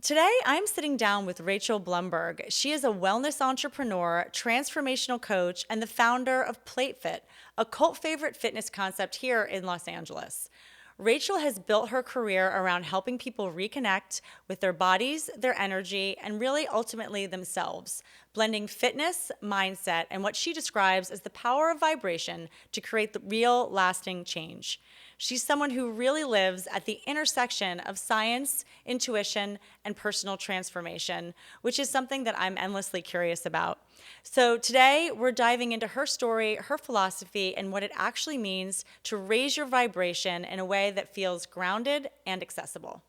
Today, I'm sitting down with Rachael Blumberg. She is a wellness entrepreneur, transformational coach, and the founder of PLATEFIT, a cult favorite fitness concept here in Los Angeles. Rachael has built her career around helping people reconnect with their bodies, their energy, and really ultimately themselves, blending fitness, mindset, and what she describes as the power of vibration to create the real, lasting change. She's someone who really lives at the intersection of science, intuition, and personal transformation, which is something that I'm endlessly curious about. So today, we're diving into her story, her philosophy, and what it actually means to raise your vibration in a way that feels grounded and accessible.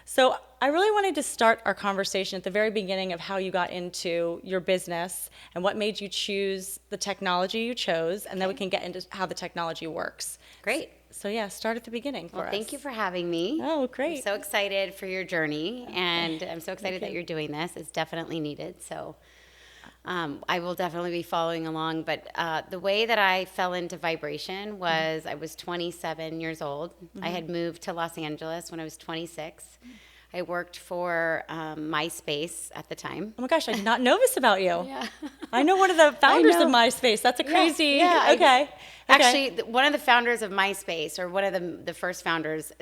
So I really wanted to start our conversation at the very beginning of how you got into your business and what made you choose the technology you chose, and then we can get into how the technology works. Great. So yeah, start at the beginning for us. Thank you for having me. Oh, great. I'm so excited for your journey, and I'm so excited that you're doing this. It's definitely needed. So I will definitely be following along. But the way that I fell into vibration was I was 27 years old. I had moved to Los Angeles when I was 26. I worked for MySpace at the time. Oh my gosh, I did not know this about you. Yeah. I know one of the founders of know. MySpace. That's a crazy. Yeah, Okay. Actually, one of the founders of MySpace, or one of the first founders,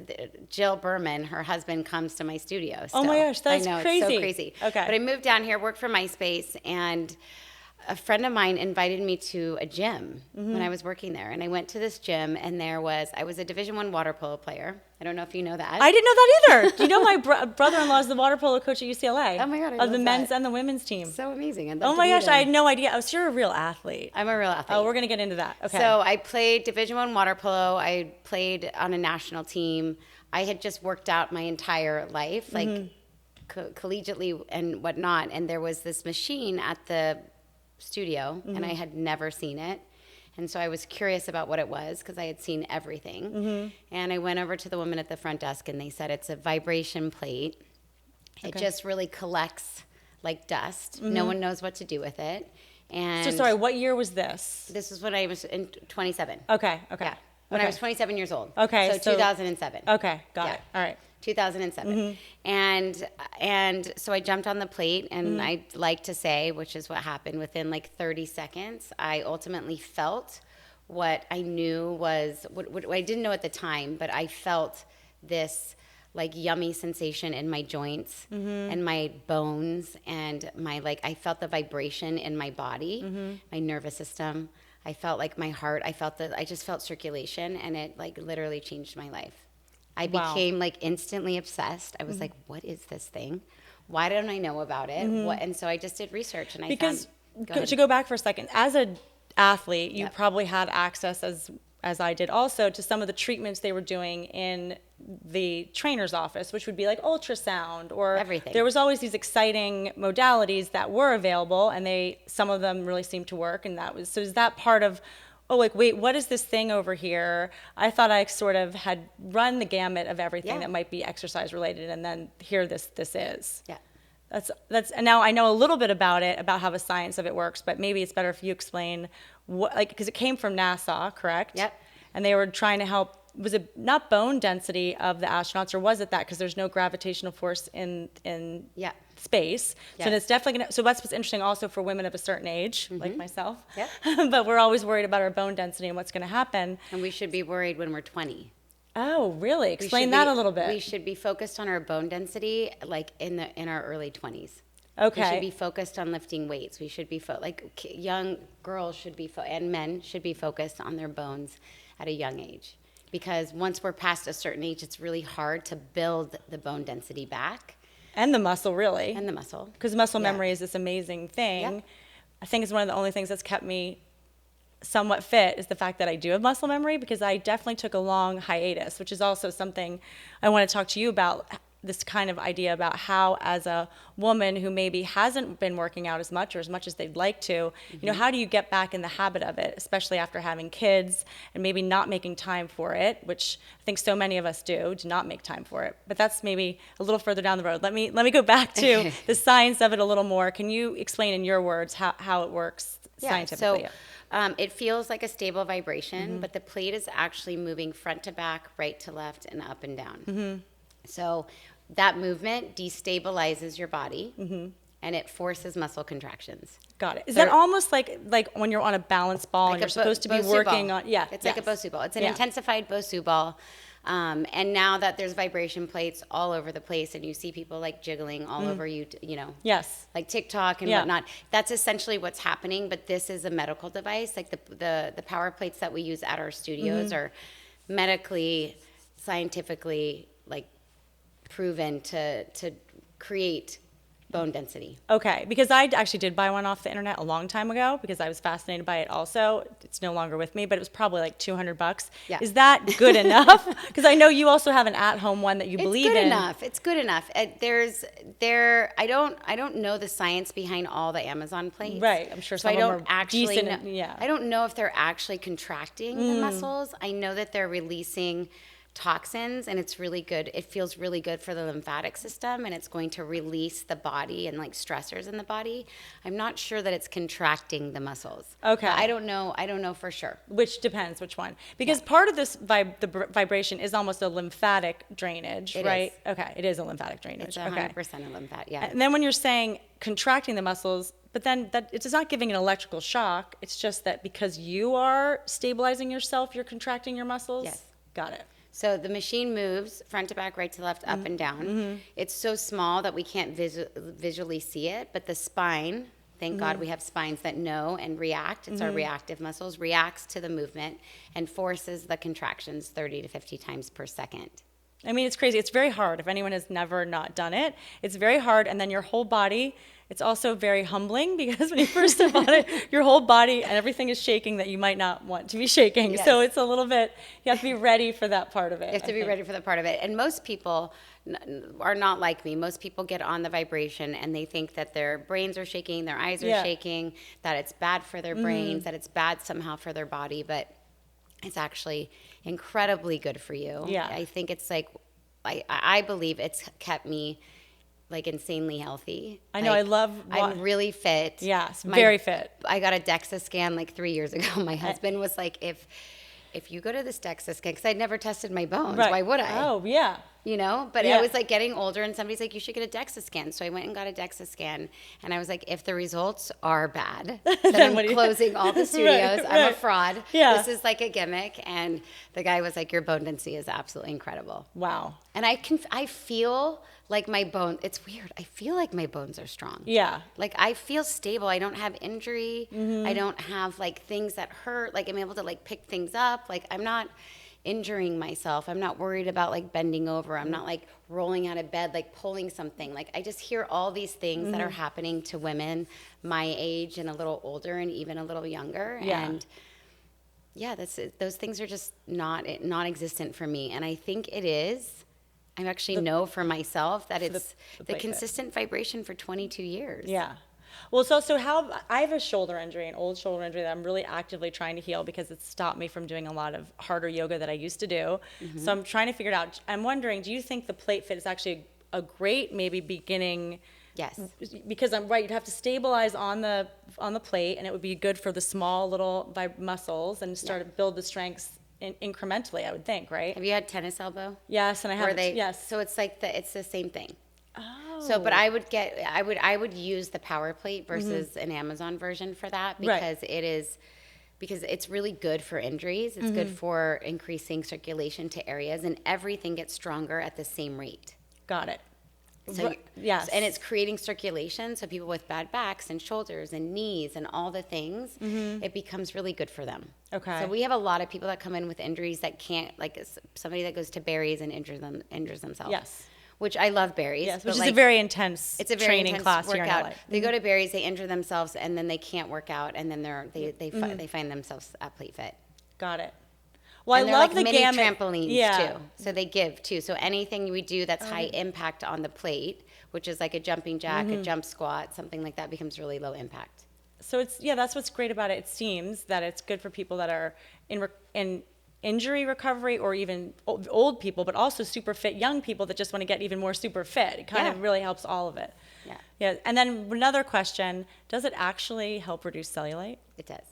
Jill Berman, her husband comes to my studio. Oh my gosh, that's I know, crazy. It's so crazy. Okay. But I moved down here, worked for MySpace, and a friend of mine invited me to a gym when I was working there. And I went to this gym, and I was a Division I water polo player. I don't know if you know that. I didn't know that either. Do you know my brother-in-law is the water polo coach at UCLA? Oh my God, I of love the men's that. and the women's team. So amazing. Oh my gosh, I had no idea. Oh, so you're a real athlete. I'm a real athlete. Oh, we're gonna get into that. Okay. So I played Division I water polo. I played on a national team. I had just worked out my entire life, like collegiately and whatnot. And there was this machine at the studio, and I had never seen it. And so I was curious about what it was because I had seen everything. And I went over to the woman at the front desk, and they said it's a vibration plate. It just really collects like dust. No one knows what to do with it. And so sorry, what year was this? this is when I was in 27. Okay. Yeah. When I was 27 years old. Okay, So 2007. Okay, got Yeah. it. All right. 2007. And so I jumped on the plate, and I'd like to say, which is what happened within like 30 seconds, I ultimately felt what I knew was, what I didn't know at the time, but I felt this like yummy sensation in my joints and my bones, and I felt the vibration in my body, my nervous system. I felt like my heart, I just felt circulation, and it like literally changed my life. I became like instantly obsessed. I was like, what is this thing? Why don't I know about it? And so I just did research, and to go back for a second, as an athlete, you probably had access, as I did also, to some of the treatments they were doing in the trainer's office, which would be like ultrasound or everything. There was always these exciting modalities that were available, and some of them really seemed to work. And so is that part of, oh, like, wait, what is this thing over here? I thought I sort of had run the gamut of everything that might be exercise related, and then here this is. Yeah. That's and now I know a little bit about how the science of it works, but maybe it's better if you explain what, like, because it came from NASA, correct? Yep. And they were trying to help. Was it not bone density of the astronauts, or was it that because there's no gravitational force in space? Yes. So it's definitely so that's what's interesting also for women of a certain age, like myself. Yep. But we're always worried about our bone density and what's going to happen. And we should be worried when we're 20. Oh, really? Explain that a little bit. We should be focused on our bone density like in our early 20s. Okay. We should be focused on lifting weights. We should be young girls should be and men should be focused on their bones at a young age. Because once we're past a certain age, it's really hard to build the bone density back. And the muscle, really. And the muscle. Because muscle memory is this amazing thing. Yep. I think it's one of the only things that's kept me somewhat fit is the fact that I do have muscle memory, because I definitely took a long hiatus, which is also something I want to talk to you about, this kind of idea about how, as a woman who maybe hasn't been working out as much or as much as they'd like to, you know, how do you get back in the habit of it, especially after having kids and maybe not making time for it, which I think so many of us do not make time for it. But that's maybe a little further down the road. Let me go back to the science of it a little more. Can you explain in your words how it works scientifically? So it feels like a stable vibration, but the plate is actually moving front to back, right to left, and up and down. So that movement destabilizes your body, and it forces muscle contractions. Got it. Is that almost like when you're on a balance ball and you're supposed to be working on? Yeah, it's like a Bosu ball. It's an intensified Bosu ball. And now that there's vibration plates all over the place, and you see people like jiggling all over you, Yes, like TikTok and whatnot. That's essentially what's happening. But this is a medical device. Like the power plates that we use at our studios are medically, scientifically, like proven to create bone density. Okay, because I actually did buy one off the internet a long time ago because I was fascinated by it also. It's no longer with me, but it was probably like $200. Yeah. Is that good enough? Because I know you also have an at-home one that you believe in. It's good enough. I don't know the science behind all the Amazon plates. Right, I'm sure so some I of don't them are actually decent. know, I don't know if they're actually contracting the muscles. I know that they're releasing toxins, and it's really good. It feels really good for the lymphatic system, and it's going to release the body and like stressors in the body. I'm not sure that it's contracting the muscles. Okay. I don't know for sure. Which depends which one. Because part of this vibration is almost a lymphatic drainage, It right? is. Okay, it is a lymphatic drainage. It's 100% a lymphatic, yeah. And then when you're saying contracting the muscles, but then that it's not giving an electrical shock. It's just that because you are stabilizing yourself, you're contracting your muscles? Yes. Got it. So the machine moves front to back, right to left, up and down. It's so small that we can't visually see it, but the spine, thank God we have spines that know and react. It's our reactive muscles, reacts to the movement and forces the contractions 30 to 50 times per second. I mean, it's crazy. It's very hard. If anyone has never not done it, it's very hard. And then your whole body, it's also very humbling because when you first step on it, your whole body and everything is shaking that you might not want to be shaking. Yes. So it's a little bit, you have to be ready for that part of it. You have to be ready for that part of it. And most people are not like me. Most people get on the vibration and they think that their brains are shaking, their eyes are shaking, that it's bad for their brains, that it's bad somehow for their body. But it's actually incredibly good for you. Yeah. I think it's like, I believe it's kept me like insanely healthy. I know, Like, I'm really fit. Yes, very fit. I got a DEXA scan like 3 years ago. My husband was like, if you go to this DEXA scan, because I'd never tested my bones, why would I? Oh, yeah. But I was like getting older and somebody's like, you should get a DEXA scan. So I went and got a DEXA scan and I was like, if the results are bad, then I'm closing all the studios. I'm a fraud. Yeah. This is like a gimmick. And the guy was like, your bone density is absolutely incredible. Wow. And I feel like my bone, it's weird. I feel like my bones are strong. Yeah. Like I feel stable. I don't have injury. I don't have like things that hurt. Like I'm able to like pick things up. Like I'm not injuring myself. I'm not worried about like bending over. I'm not like rolling out of bed, like pulling something. Like I just hear all these things that are happening to women my age and a little older and even a little younger. Yeah. And yeah, those things are just non-existent for me. And I think it is. I actually know for myself that it's the consistent vibration for 22 years. Yeah. Well, so how I have a shoulder injury, an old shoulder injury that I'm really actively trying to heal because it's stopped me from doing a lot of harder yoga that I used to do. So I'm trying to figure it out. I'm wondering, do you think the PLATEFIT is actually a great maybe beginning? Yes. Because I'm right, you'd have to stabilize on the plate, and it would be good for the small little muscles and start to build the strengths incrementally, I would think, right? Have you had tennis elbow? Yes, and I have. Yes. So it's like it's the same thing. Oh. So, but I would use the power plate versus an Amazon version for that because it's really good for injuries. It's good for increasing circulation to areas, and everything gets stronger at the same rate. Got it. So yes. And it's creating circulation, so people with bad backs and shoulders and knees and all the things, it becomes really good for them. Okay. So we have a lot of people that come in with injuries that can't, like somebody that goes to Barry's and injures themselves. Yes. Which I love Barry's. Yes, which is a very intense training class workout. Here in LA. They go to Barry's, they injure themselves, and then they can't work out, and then they find themselves at PLATEFIT. Got it. Well, and I love like the mini gamut. trampolines too. So they give too. So anything we do that's high impact on the plate, which is like a jumping jack, a jump squat, something like that, becomes really low impact. So that's what's great about it. It seems that it's good for people that are in injury recovery or even old people, but also super fit young people that just want to get even more super fit. It kind of really helps all of it. Yeah. Yeah. And then another question, does it actually help reduce cellulite? It does.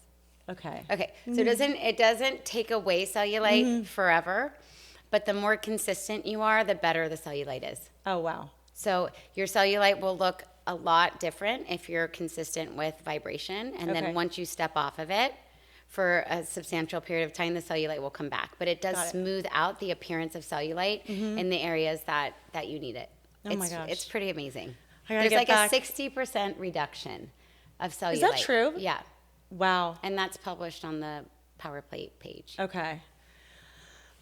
Okay. Okay. So it doesn't take away cellulite forever, but the more consistent you are, the better the cellulite is. Oh, wow. So your cellulite will look a lot different if you're consistent with vibration. And Okay. then once you step off of it for a substantial period of time, the cellulite will come back. But it does Got it. smooth out the appearance of cellulite in the areas that you need it. Oh my gosh. It's pretty amazing. I gotta There's get like back. a 60% reduction of cellulite. Is that true? Yeah. Wow. And that's published on the Power Plate page. Okay.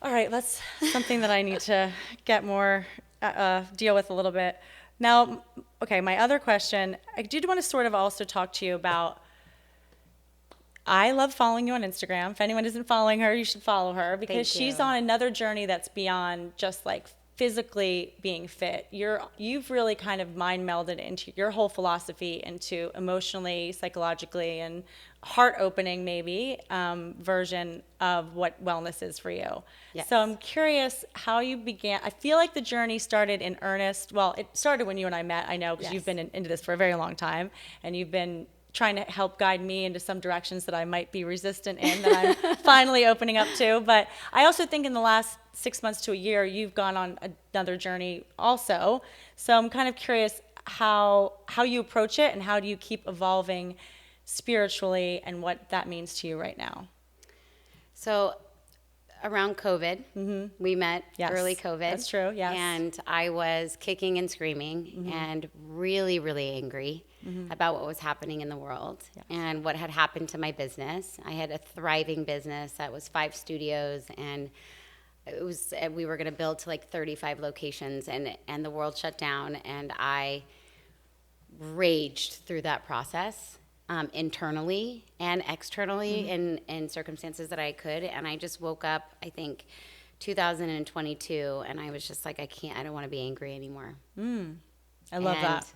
All right, that's something that I need to get more, deal with a little bit. Now, okay, my other question, I did want to sort of also talk to you about, I love following you on Instagram. If anyone isn't following her, you should follow her because Thank she's you. on another journey that's beyond just like physically being fit. You've really kind of mind melded into your whole philosophy into emotionally, psychologically, and heart opening maybe version of what wellness is for you. Yes. So I'm curious how you began. I feel like the journey started in earnest. Well, it started when you and I met, I know, because Yes. you've been into this for a very long time, and you've been trying to help guide me into some directions that I might be resistant in, that I'm finally opening up to. But I also think in the last 6 months to a year, you've gone on another journey also. So I'm kind of curious how you approach it and how do you keep evolving spiritually and what that means to you right now. So around COVID, we met Yes, early COVID. that's true, yes. And I was kicking and screaming and really, really angry about what was happening in the world and what had happened to my business. I had a thriving business that was 5 studios, and we were going to build to like 35 locations, and the world shut down, and I raged through that process. Internally and externally in circumstances that I could. And I just woke up, I think, 2022, and I was just like, I don't want to be angry anymore. I love that.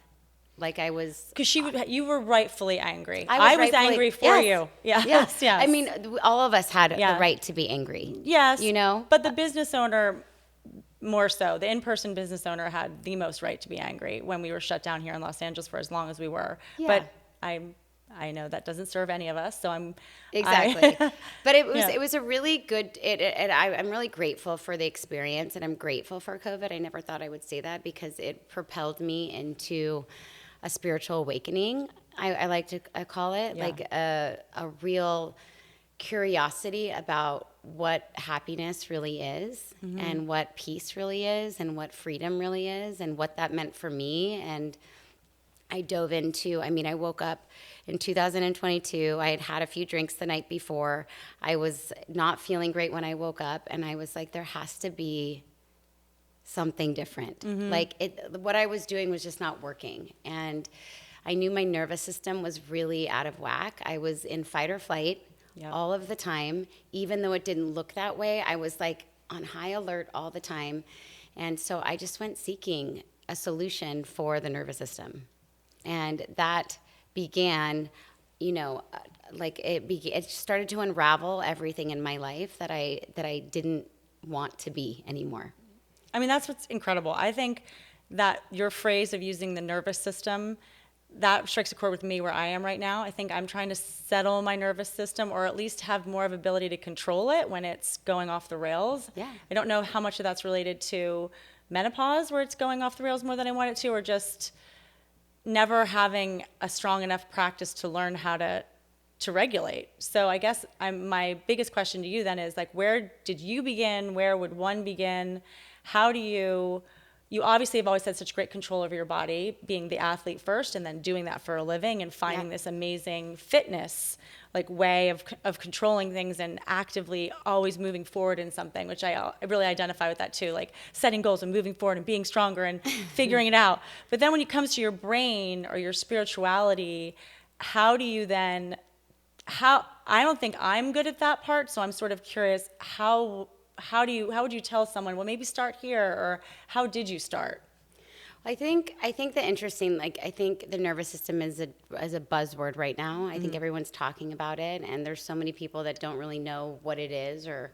Like I was... Because you were rightfully angry. I was rightfully- angry for yes. you. Yeah. Yes. Yes. I mean, all of us had Yeah. the right to be angry. Yes. You know? But the business owner, more so, the in-person business owner had the most right to be angry when we were shut down here in Los Angeles for as long as we were. Yeah. But I know that doesn't serve any of us, so Exactly. But it was Yeah. it was a really good. I'm really grateful for the experience, and I'm grateful for COVID. I never thought I would say that because it propelled me into a spiritual awakening. I like to call it Yeah. like a real curiosity about what happiness really is, and what peace really is, and what freedom really is, and what that meant for me. And I dove into, I woke up in 2022. I had had a few drinks the night before. I was not feeling great when I woke up, and I was like, there has to be something different. Like what I was doing was just not working. And I knew my nervous system was really out of whack. I was in fight or flight all of the time. Even though it didn't look that way, I was like on high alert all the time. And so I just went seeking a solution for the nervous system. And that began, it started to unravel everything in my life that I didn't want to be anymore. I mean, that's what's incredible. I think that your phrase of using the nervous system, that strikes a chord with me where I am right now. I think I'm trying to settle my nervous system, or at least have more of ability to control it when it's going off the rails. Yeah. I don't know how much of that's related to menopause, where it's going off the rails more than I want it to, or just never having a strong enough practice to learn how to regulate. So I guess my biggest question to you then is, like, where did you begin? Where would one begin? How do you obviously have always had such great control over your body, being the athlete first and then doing that for a living and finding this amazing fitness like way of controlling things and actively always moving forward in something, which I really identify with that too, like setting goals and moving forward and being stronger and figuring it out. But then when it comes to your brain or your spirituality, how do you then, I don't think I'm good at that part, so I'm sort of curious, how would you tell someone, well, maybe start here, or how did you start? I think the interesting, I think the nervous system is a buzzword right now. I think everyone's talking about it, and there's so many people that don't really know what it is, or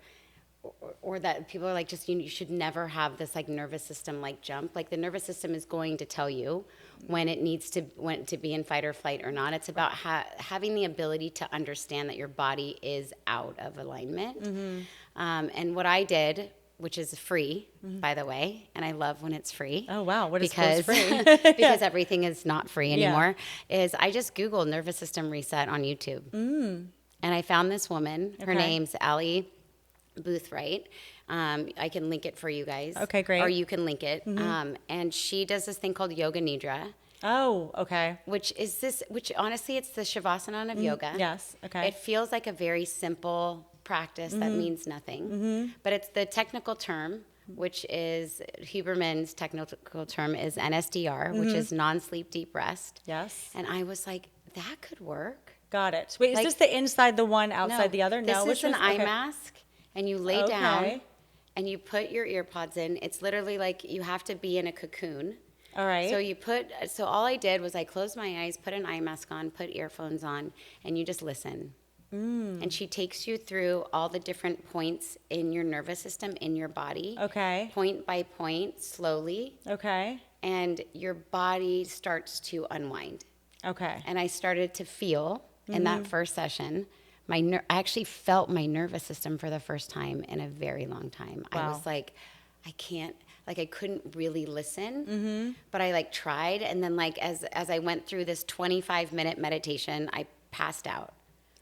that people are like, just you should never have this like nervous system like jump. Like the nervous system is going to tell you when it needs to be in fight or flight or not. It's about having the ability to understand that your body is out of alignment. And what I did which is free, by the way, and I love when it's free. Oh, wow. What is because free? because everything is not free anymore. Is I just Googled nervous system reset on YouTube, and I found this woman. Her name's Allie Boothright. I can link it for you guys. Okay, great. Or you can link it. And she does this thing called Yoga Nidra. Oh, okay. Which honestly, it's the Shavasana of yoga. Yes, okay. It feels like a very simple practice that means nothing. But it's the technical term, which is, Huberman's technical term is NSDR, which is non-sleep deep rest. Yes. And I was like, that could work. Got it. Wait, is this the inside the one, outside the other? No, this is an eye mask, and you lay down, and you put your ear pods in. It's literally like you have to be in a cocoon. All right. So all I did was I closed my eyes, put an eye mask on, put earphones on, and you just listen. And she takes you through all the different points in your nervous system, in your body. Okay. Point by point, slowly. Okay. And your body starts to unwind. Okay. And I started to feel in that first session, I actually felt my nervous system for the first time in a very long time. Wow. I was like, I couldn't really listen, but I tried. And then as I went through this 25-minute meditation, I passed out.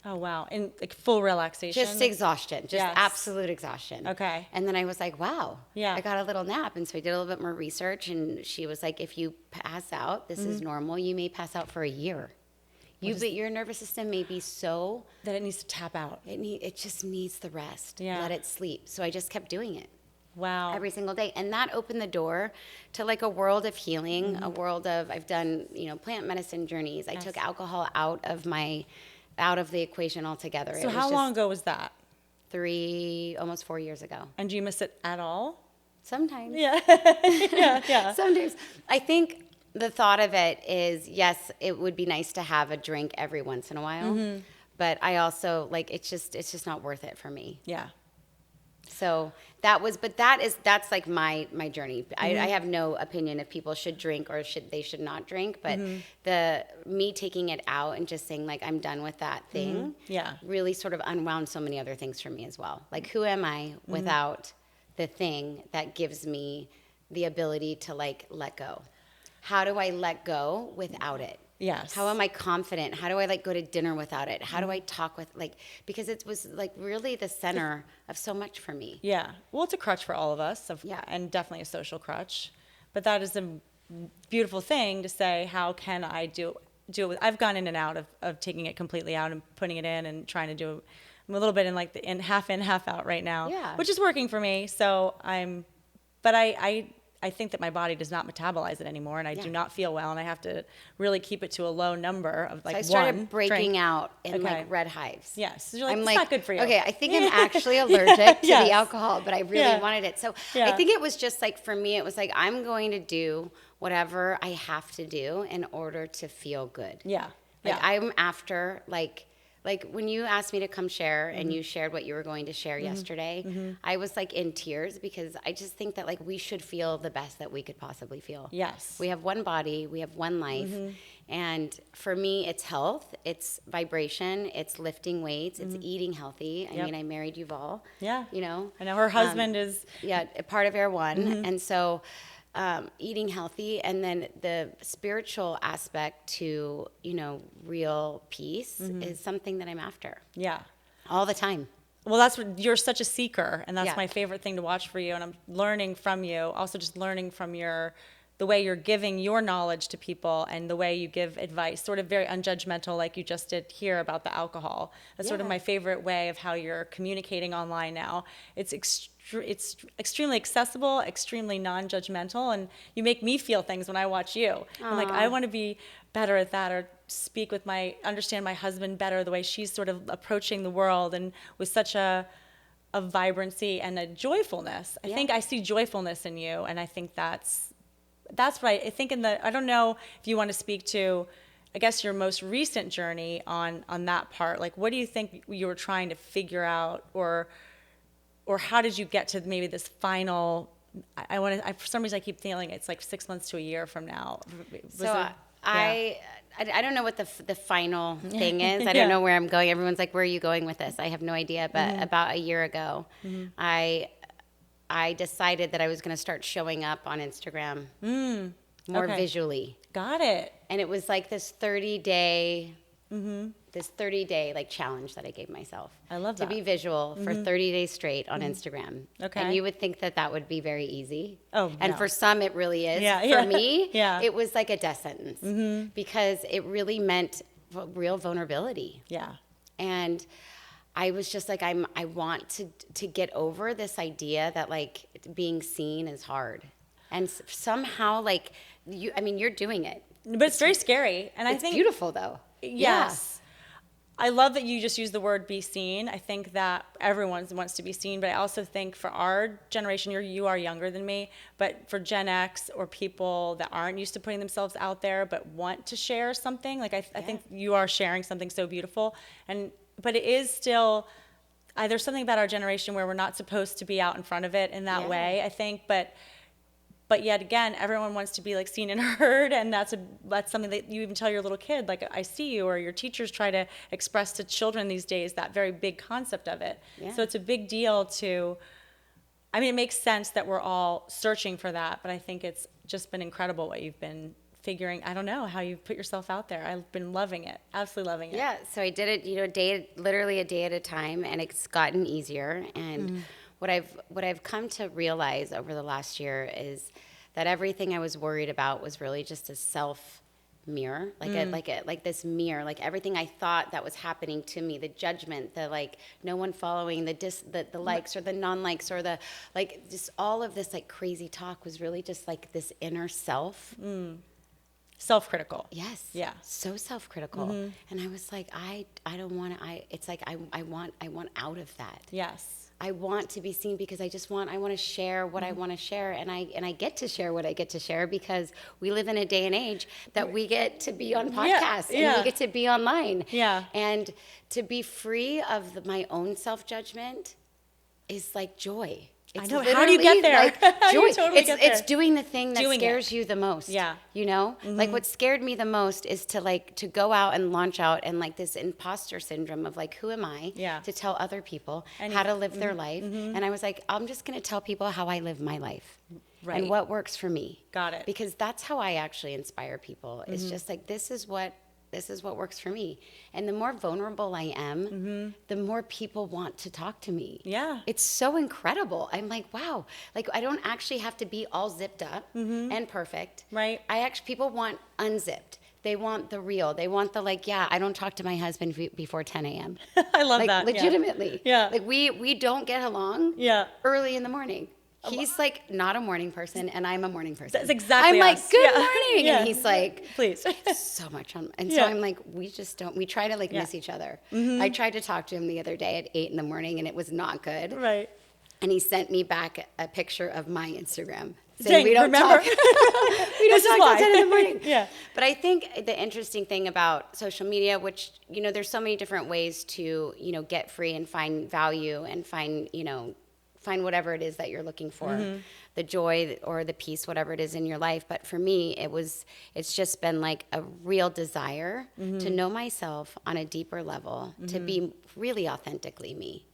Oh, wow. In full relaxation? Just exhaustion, absolute exhaustion. Okay. And then I was like, wow, Yeah. I got a little nap. And so I did a little bit more research, and she was like, if you pass out, this is normal. You may pass out for a year. But your nervous system may be so... that it needs to tap out. It just needs the rest. Yeah. Let it sleep. So I just kept doing it. Wow. Every single day. And that opened the door to a world of healing, a world of, I've done, plant medicine journeys. I took alcohol out of the equation altogether. So how long ago was that? Almost 4 years ago. And do you miss it at all? Sometimes. Yeah. yeah. Sometimes. I think the thought of it is, yes, it would be nice to have a drink every once in a while. But I also, it's just not worth it for me. Yeah. So that's my journey. I have no opinion if people should drink or they should not drink, but me taking it out and just saying I'm done with that thing really sort of unwound so many other things for me as well. Who am I without the thing that gives me the ability to let go? How do I let go without it? Yes. How am I confident? How do I go to dinner without it? How do I talk with because it was really the center of so much for me. Yeah. Well, it's a crutch for all of us. Yeah. And definitely a social crutch. But that is a beautiful thing to say, how can I do it? I've gone in and out of taking it completely out and putting it in and trying to do I'm a little bit in, half out right now. Yeah. Which is working for me. So I think that my body does not metabolize it anymore, and I do not feel well, and I have to really keep it to a low number of so I started one breaking drink. out in red hives. Yes. So you're I'm it's not good for you. Okay, I think I'm actually allergic to the alcohol, but I really wanted it. So I think it was just for me, it was I'm going to do whatever I have to do in order to feel good. Yeah. I'm after when you asked me to come share and you shared what you were going to share yesterday, I was in tears because I just think that we should feel the best that we could possibly feel. Yes. We have one body, we have one life. And for me, it's health, it's vibration, it's lifting weights, it's eating healthy. I mean, I married Yuval. Yeah. You know. I know her husband is. Yeah, a part of Air One. And so eating healthy, and then the spiritual aspect to, real peace is something that I'm after. Yeah. All the time. Well, that's what you're such a seeker, and that's Yeah. my favorite thing to watch for you. And I'm learning from you, also just learning from the way you're giving your knowledge to people and the way you give advice, sort of very unjudgmental, like you just did here about the alcohol. That's sort of my favorite way of how you're communicating online now. It's extremely accessible, extremely non-judgmental, and you make me feel things when I watch you. I'm I want to be better at that, or understand my husband better, the way she's sort of approaching the world and with such a vibrancy and a joyfulness. I think I see joyfulness in you, and I think that's right. I think I don't know if you want to speak to, I guess, your most recent journey on that part. What do you think you were trying to figure out, or how did you get to maybe this final? For some reason I keep feeling it's 6 months to a year from now. I don't know what the final thing is. I don't know where I'm going. Everyone's where are you going with this? I have no idea. But about a year ago, I I decided that I was going to start showing up on Instagram more Okay. visually. Got it. And it was like this 30-day like challenge that I gave myself. I love to that. be visual for 30 days straight on Instagram. Okay. And you would think that that would be very easy. Oh, and no. for some it really is. Yeah, for yeah. me, Yeah. it was like a death sentence because it really meant real vulnerability. Yeah. And I was just like, I want to get over this idea that like being seen is hard. And somehow like you're doing it. But it's very scary. And I It's think beautiful though. Yes. I love that you just use the word be seen. I think that everyone wants to be seen, but I also think for our generation, you are younger than me, but for Gen X or people that aren't used to putting themselves out there but want to share something, like I think you are sharing something so beautiful. But it is still, there's something about our generation where we're not supposed to be out in front of it in that way, I think, but yet again, everyone wants to be like seen and heard, and that's something that you even tell your little kid, like I see you, or your teachers try to express to children these days that very big concept of it. Yeah. So it's a big deal it makes sense that we're all searching for that, but I think it's just been incredible what you've been figuring. I don't know how you've put yourself out there. I've been loving it, absolutely loving it. Yeah, so I did it, literally a day at a time, and it's gotten easier. And what I've come to realize over the last year is that everything I was worried about was really just a self mirror, like this mirror, like everything I thought that was happening to me, the judgment, the like no one following, the likes or the non-likes or the like, just all of this like crazy talk was really just like this inner self. Self-critical. Yes. Yeah. So self-critical. And I was like, I don't want to, it's like, I want out of that. Yes. I want to be seen because I want to share what I want to share. And I get to share what I get to share because we live in a day and age that we get to be on podcasts and we get to be online. Yeah. And to be free of my own self-judgment is like joy. It's I know. How do you get there? Like How do joy. you totally get there? It's doing the thing that Doing scares you the most. Yeah. You know? Like what scared me the most is to go out and launch out and like this imposter syndrome of like, who am I to tell other people how to live their life? And I was like, I'm just going to tell people how I live my life. Right. And what works for me. Got it. Because that's how I actually inspire people. It's just like, this is what works for me. And the more vulnerable I am, the more people want to talk to me. Yeah. It's so incredible. I'm like, wow. Like, I don't actually have to be all zipped up and perfect. Right. People want unzipped. They want the real. They want the like, yeah, I don't talk to my husband before 10 a.m. I love like, that. legitimately. Yeah. Like, we don't get along early in the morning. He's like not a morning person, and I'm a morning person. That's exactly I'm like, us. good morning, and he's like, please. so much on. And so I'm like, we just don't. We try to like miss each other. I tried to talk to him the other day at 8 a.m, and it was not good. Right. And he sent me back a picture of my Instagram Dang, saying we don't remember? talk. We don't talk till 10 in the morning. Yeah. But I think the interesting thing about social media, which there's so many different ways to get free and find value and find whatever it is that you're looking for, the joy or the peace, whatever it is in your life. But for me, it's just been like a real desire to know myself on a deeper level, to be really authentically me.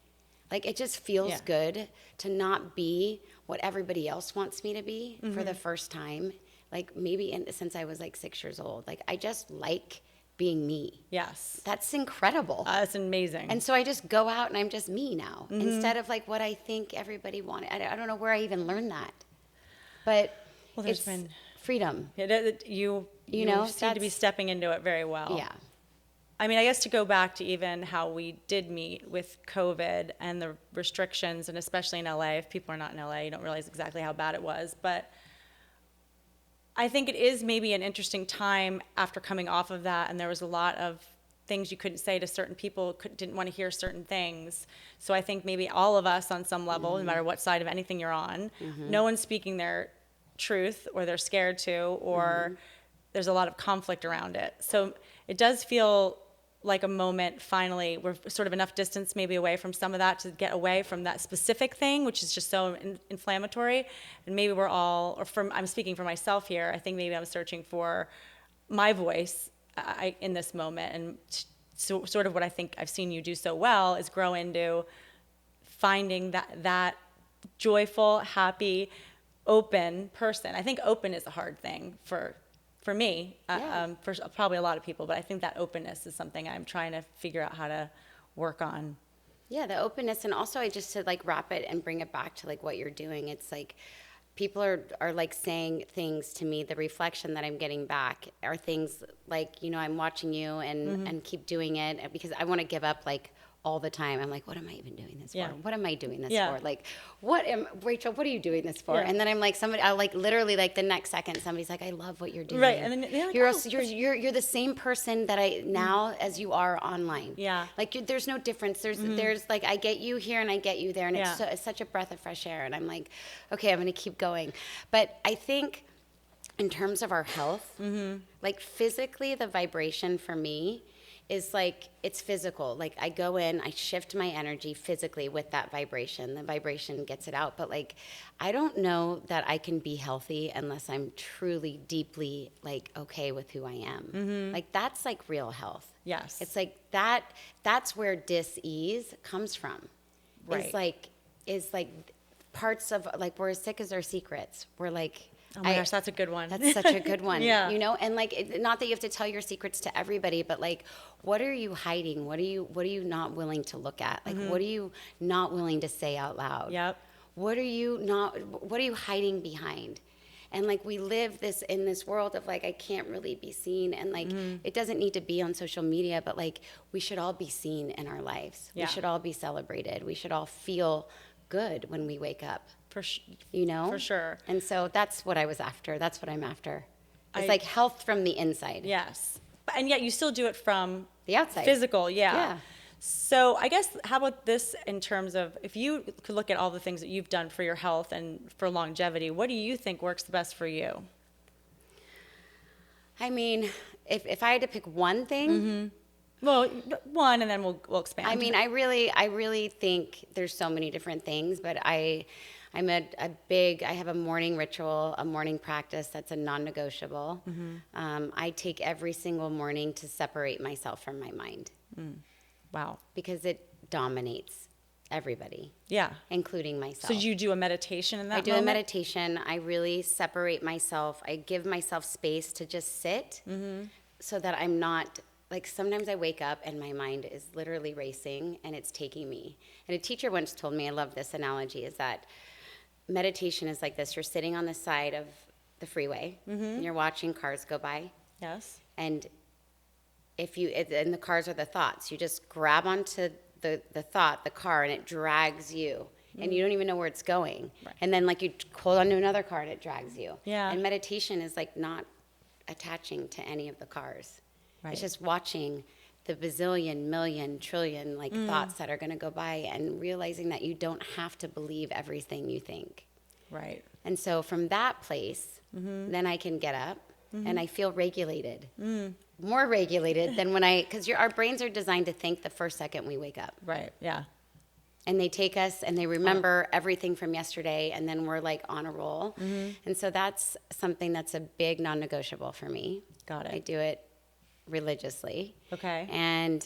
Like, it just feels good to not be what everybody else wants me to be for the first time. Like, maybe since I was like 6 years old. Like, I just like being me. Yes. That's incredible. That's amazing. And so I just go out and I'm just me now, instead of like what I think everybody wanted. I don't know where I even learned that, but there's it's been freedom. You seem to be stepping into it very well. Yeah. I mean, I guess to go back to even how we did meet with COVID and the restrictions, and especially in LA, if people are not in LA, you don't realize exactly how bad it was, but I think it is maybe an interesting time after coming off of that, and there was a lot of things you couldn't say to certain people, didn't want to hear certain things. So I think maybe all of us on some level, no matter what side of anything you're on, no one's speaking their truth, or they're scared to, or there's a lot of conflict around it. So it does feel like a moment, finally, we're sort of enough distance maybe away from some of that to get away from that specific thing, which is just so inflammatory. And maybe we're all, I'm speaking for myself here, I think maybe I'm searching for my voice in this moment. And so, sort of what I think I've seen you do so well is grow into finding that joyful, happy, open person. I think open is a hard thing for me, for probably a lot of people, but I think that openness is something I'm trying to figure out how to work on. Yeah, the openness, and also I just to like wrap it and bring it back to like what you're doing. It's like people are like saying things to me. The reflection that I'm getting back are things like, you know, I'm watching you and keep doing it because I want to give up like all the time. I'm like, what am I even doing this for? What am I doing this for? Like, Rachel, what are you doing this for? And then I'm like, I'll like literally like the next second, somebody's like, I love what you're doing. Right. And then they're like, you're the same person that I now as you are online. Yeah. Like there's no difference. There's like, I get you here and I get you there. And it's such a breath of fresh air. And I'm like, okay, I'm going to keep going. But I think in terms of our health, like physically the vibration for me is like, it's physical. Like I go in, I shift my energy physically with that vibration. The vibration gets it out. But like, I don't know that I can be healthy unless I'm truly deeply like okay with who I am. Like that's like real health. Yes. It's like that's where dis-ease comes from. Right. Is like parts of like, we're as sick as our secrets. We're like, oh my gosh, that's a good one. That's such a good one. Yeah. You know, and like, not that you have to tell your secrets to everybody, but like, what are you hiding? What are you not willing to look at? Like, what are you not willing to say out loud? Yep. What are you hiding behind? And like, we live in this world of like, I can't really be seen. And like, it doesn't need to be on social media, but like, we should all be seen in our lives. Yeah. We should all be celebrated. We should all feel good when we wake up. You know? For sure. And so that's what I was after. That's what I'm after. It's like health from the inside. Yes. And yet you still do it from the outside. Physical, Yeah. So I guess, how about this in terms of, if you could look at all the things that you've done for your health and for longevity, what do you think works the best for you? I mean, if I had to pick one thing, well, one, and then we'll expand. I mean, I really think there's so many different things, but I have a morning ritual, a morning practice that's a non-negotiable. I take every single morning to separate myself from my mind. Wow. Because it dominates everybody. Yeah. Including myself. So you do a meditation in that moment? I do a meditation. I really separate myself. I give myself space to just sit so that I'm not, like sometimes I wake up and my mind is literally racing and it's taking me. And a teacher once told me, I love this analogy, is that meditation is like this. You're sitting on the side of the freeway and you're watching cars go by. Yes. And and the cars are the thoughts. You just grab onto the thought, the car, and it drags you. And you don't even know where it's going. Right. And then like you hold onto another car and it drags you. Yeah. And meditation is like not attaching to any of the cars. Right. It's just watching the bazillion, million, trillion like thoughts that are going to go by and realizing that you don't have to believe everything you think. Right. And so from that place, then I can get up and I feel regulated. More regulated than because our brains are designed to think the first second we wake up. Right, yeah. And they take us and they remember everything from yesterday, and then we're like on a roll. And so that's something that's a big non-negotiable for me. Got it. I do it religiously. Okay. And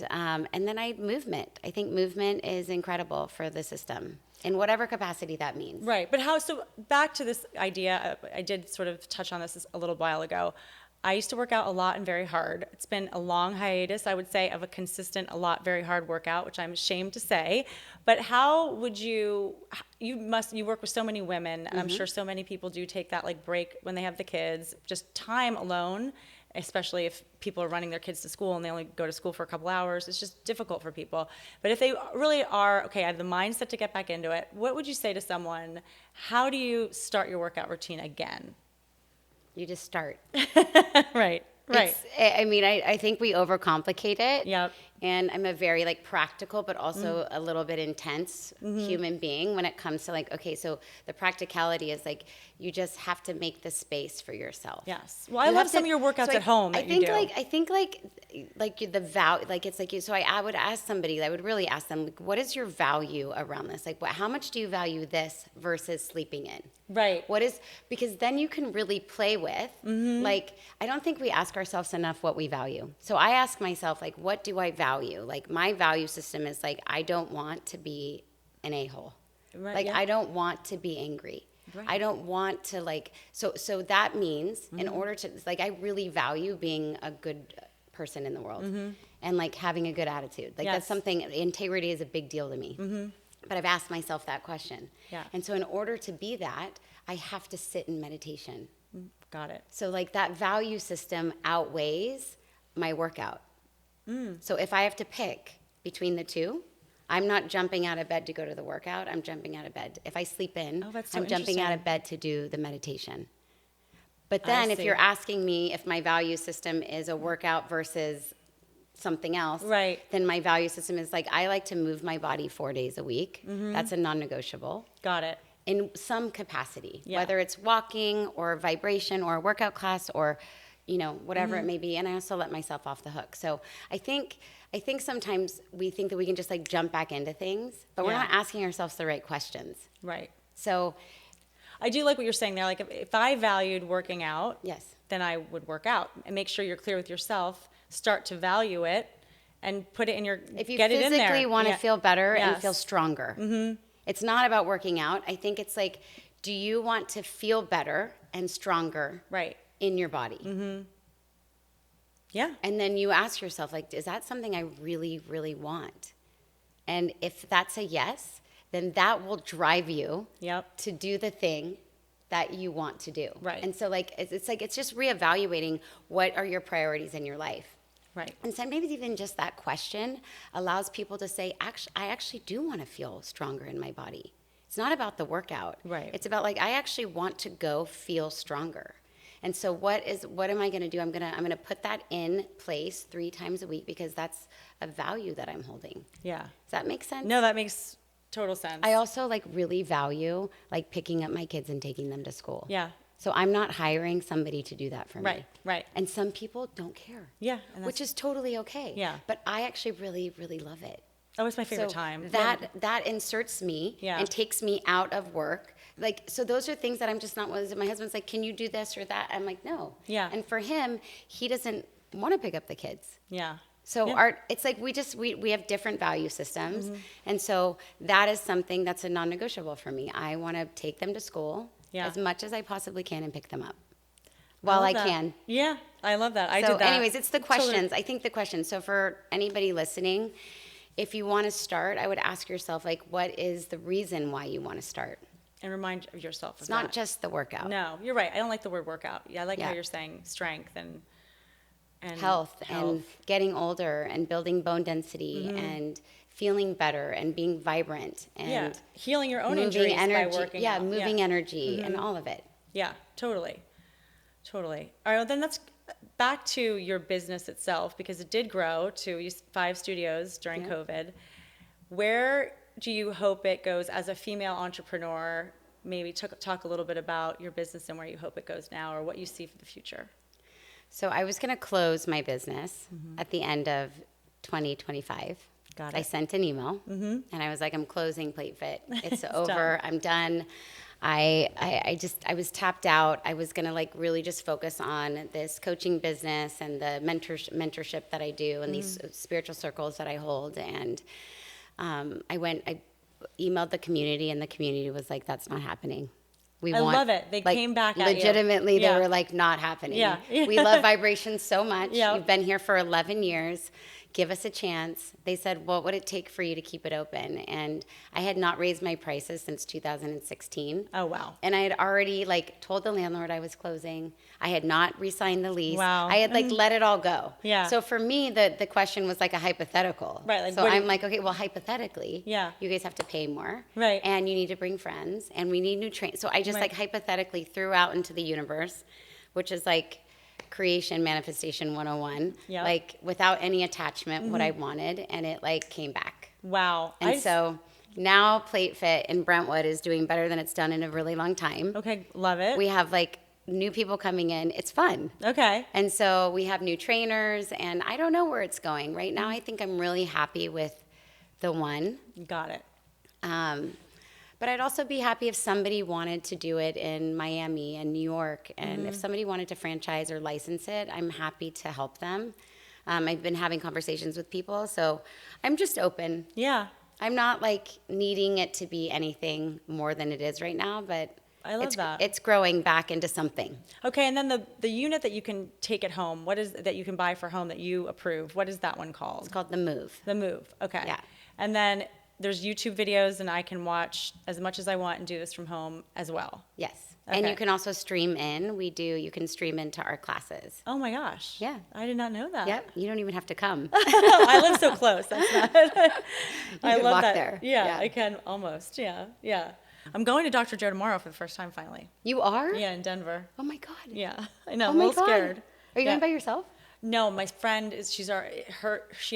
then movement. I think movement is incredible for the system in whatever capacity that means. Right. But so back to this idea, I did sort of touch on this a little while ago. I used to work out a lot and very hard. It's been a long hiatus, I would say, of a consistent, a lot, very hard workout, which I'm ashamed to say. But how would you work with so many women, and I'm sure so many people do take that like break when they have the kids, just time alone, especially if people are running their kids to school and they only go to school for a couple hours. It's just difficult for people. But if they really are, okay, I have the mindset to get back into it, what would you say to someone? How do you start your workout routine again? You just start. Right. I think we overcomplicate it. Yep. And I'm a very like practical, but also a little bit intense human being when it comes to like, okay, so the practicality is like, you just have to make the space for yourself. Yes. Well, I love some of your workouts at home that you do. I think the value, like it's like you, so I would ask somebody, I would really ask them, like, what is your value around this? Like how much do you value this versus sleeping in? Right. Because then you can really play with, like, I don't think we ask ourselves enough what we value. So I ask myself, like, what do I value? Like, my value system is like, I don't want to be an a-hole. Right, Like, yeah. I don't want to be angry. Right. I don't want to like, so that means in order to, like, I really value being a good person in the world and like having a good attitude. Like, that's Yes. something, integrity is a big deal to me. But I've asked myself that question. Yeah. And so in order to be that, I have to sit in meditation. Got it. So like that value system outweighs my workout. So if I have to pick between the two, I'm not jumping out of bed to go to the workout. I'm jumping out of bed. If I sleep in, Oh, that's so I'm jumping out interesting. of bed to do the meditation. But I then if see. you're asking me if my value system is a workout versus something else, Right. then my value system is like, I like to move my body 4 days a week. That's a non-negotiable Got it. in some capacity, Yeah. whether it's walking or vibration or a workout class or, whatever it may be. And I also let myself off the hook. So I think sometimes we think that we can just like jump back into things, but we're Yeah. not asking ourselves the right questions. Right. So I do like what you're saying there. Like if I valued working out, yes, then I would work out and make sure you're clear with yourself, start to value it and put it in your, if you get it in there. physically want to Yeah. feel better and Yes. feel stronger, it's not about working out. I think it's like, do you want to feel better and stronger Right. in your body? Yeah. And then you ask yourself, like, is that something I really, really want? And if that's a yes, then that will drive you Yep. to do the thing that you want to do. Right. And so, like, it's just reevaluating what are your priorities in your life. Right. And sometimes even just that question allows people to say, I actually do want to feel stronger in my body. It's not about the workout. Right. It's about like, I actually want to go feel stronger. And so what am I going to do? I'm going to put that in place 3 times a week because that's a value that I'm holding. Yeah. Does that make sense? No, that makes total sense. I also like really value like picking up my kids and taking them to school. Yeah. So I'm not hiring somebody to do that for me. Right. Right. And some people don't care. Yeah. And Which is totally okay. Yeah. But I actually really, really love it. that was my favorite So time. that inserts me Yeah. and takes me out of work. Like, so those are things that I'm just not, my husband's like, can you do this or that? I'm like, no. Yeah. And for him, he doesn't want to pick up the kids. Yeah. So Yeah. it's like we have different value systems. And so that is something that's a non-negotiable for me. I want to take them to school as much as I possibly can and pick them up while I love that. can. Yeah. I love that. I So did that. anyways, it's the questions. I think the questions. So for anybody listening, if you want to start, I would ask yourself, like, what is the reason why you want to start? And remind yourself of It's not that. just the workout. No, you're right. I don't like the word workout. Yeah, I like how Yeah. you're saying strength and Health and getting older and building bone density and feeling better and being vibrant and healing your own moving injuries energy. by working Yeah, out. moving energy and all of it. Yeah, totally. Totally. All right, well, then let's back to your business itself because it did grow to 5 studios during Yeah. COVID. Where do you hope it goes as a female entrepreneur? Maybe talk a little bit about your business and where you hope it goes now or what you see for the future. So I was going to close my business at the end of 2025. Got I it. sent an email and I was like, I'm closing PLATEFIT. It's over. done. I'm done. I was tapped out. I was going to like really just focus on this coaching business and the mentorship that I do and these spiritual circles that I hold. And I emailed the community and the community was like, that's not happening. I love it. They came back at you. legitimately. Yeah. They were like, not happening. Yeah. We love vibrations so much. Yeah. You've been here for 11 years. Give us a chance. They said, what would it take for you to keep it open? And I had not raised my prices since 2016. Oh, wow. And I had already like told the landlord I was closing. I had not re-signed the lease. Wow. I had like let it all go. Yeah. So for me, the question was like a hypothetical. Right, like, so what do I'm you- like, okay, well, hypothetically, Yeah. you guys have to pay more. Right. And you need to bring friends and we need new trains. So I just Right. like hypothetically threw out into the universe, which is like creation manifestation 101, Yep. like without any attachment, what I wanted. And it like came back. Wow. And so now PLATEFIT in Brentwood is doing better than it's done in a really long time. Okay, love it. We have like new people coming in. It's fun. Okay. And so we have new trainers and I don't know where it's going. Right now, I think I'm really happy with the one. Got it. But I'd also be happy if somebody wanted to do it in Miami and New York. And if somebody wanted to franchise or license it, I'm happy to help them. I've been having conversations with people. So I'm just open. Yeah. I'm not like needing it to be anything more than it is right now, but I love that. It's growing back into something. Okay, and then the unit that you can take at home, what is that you can buy for home that you approve? What is that one called? It's called the Move. The Move. Okay. Yeah. And then there's YouTube videos, and I can watch as much as I want and do this from home as well. Yes. Okay. And you can also stream in. You can stream into our classes. Oh my gosh. Yeah. I did not know that. Yep. You don't even have to come. I live so close. That's not. I can love walk that. there. Yeah, Yeah. I can almost. Yeah, yeah. I'm going to Dr. Joe tomorrow for the first time finally. You are? Yeah, in Denver. Oh my God. Yeah, I know. Oh I'm a my little God. scared. Are you Yeah. going by yourself? No, my friend is. She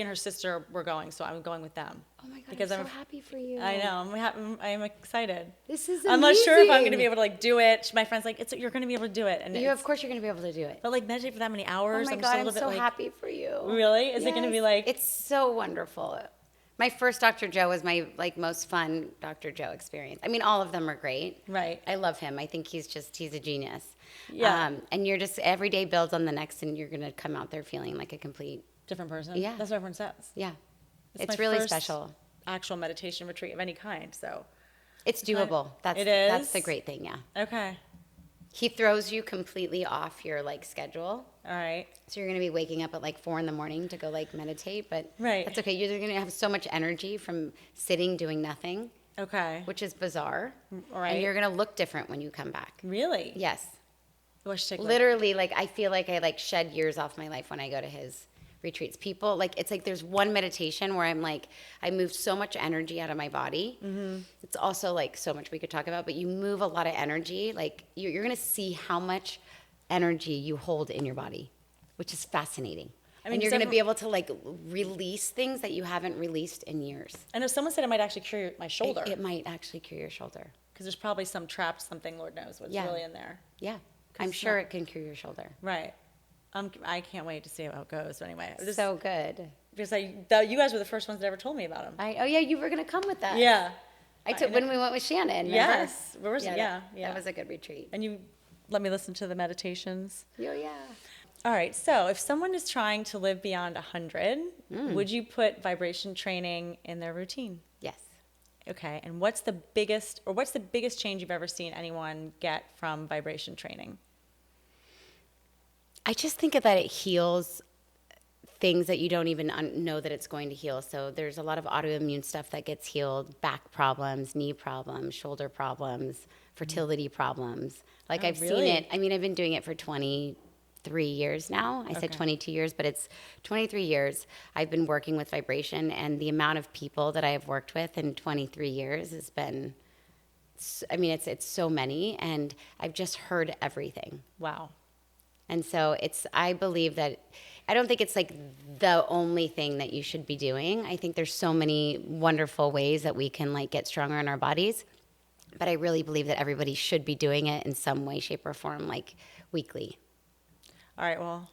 and her sister were going, so I'm going with them. Oh my God. Because I'm so happy for you. I know. I'm excited. This is I'm not sure if I'm going to amazing. be able to like do it. My friend's like, you're going to be able to do it, and Of course you're going to be able to do it. but like meditate for that many Oh hours. my I'm God, just a I'm little so bit like, happy for you. really? Is it going to be Yes. like? It's so wonderful. My first Dr. Joe was my like most fun Dr. Joe experience. I mean, all of them are great. Right. I love him. I think he's a genius. Yeah. And you're just every day builds on the next, and you're gonna come out there feeling like a complete. Different person. Yeah. That's what everyone says. Yeah. It's It's my really first special. Actual meditation retreat of any kind. So. It's doable. That's It That's is? the great thing. Yeah. Okay. He throws you completely off your like schedule. All right. So you're going to be waking up at like 4 a.m. to go like meditate, but Right. that's okay. You're going to have so much energy from sitting doing nothing, Okay. which is bizarre. All right. And you're going to look different when you come back. Really? Yes. Well, I should take a look. Literally, like I feel like I like shed years off my life when I go to his retreats. People like it's like there's one meditation where I'm like I moved so much energy out of my body. Mm-hmm. It's also like so much we could talk about, but you move a lot of energy. Like you're going to see how much energy you hold in your body, which is fascinating. I mean, and you're does going to be able to like release things that you haven't released in years. I know someone said it might actually cure my shoulder It might actually cure your shoulder. because there's probably some trapped something, Lord knows what's Yeah. really in there. Yeah, I'm it's sure not- it can cure your shoulder. Right. I can't wait to see how it goes. But anyway, just, So good. because you guys were the first ones that ever told me about him. Oh yeah, you were going to come with that. Yeah. I took when we went with Shannon. Remember? Yes. Where was it? that, Yeah. That was a good retreat. And you let me listen to the meditations. Oh yeah. All right. So if someone is trying to live beyond 100, would you put vibration training in their routine? Yes. Okay. And what's the biggest change you've ever seen anyone get from vibration training? I just think that it heals things that you don't even know that it's going to heal. So there's a lot of autoimmune stuff that gets healed, back problems, knee problems, shoulder problems, fertility problems. Like I've really? seen it. I mean, I've been doing it for 23 years now. I said Okay. 22 years, but it's 23 years I've been working with vibration, and the amount of people that I have worked with in 23 years has been, I mean, it's so many, and I've just heard everything. Wow. And so I believe that, I don't think it's like the only thing that you should be doing. I think there's so many wonderful ways that we can like get stronger in our bodies. But I really believe that everybody should be doing it in some way, shape, or form, like weekly. All right. Well,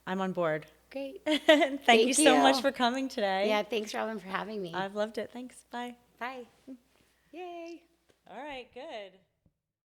I'm on board. Great. Thank you so you. much for coming today. Yeah, thanks, Robin, for having me. I've loved it. Thanks. Bye. Bye. Yay. All right. Good.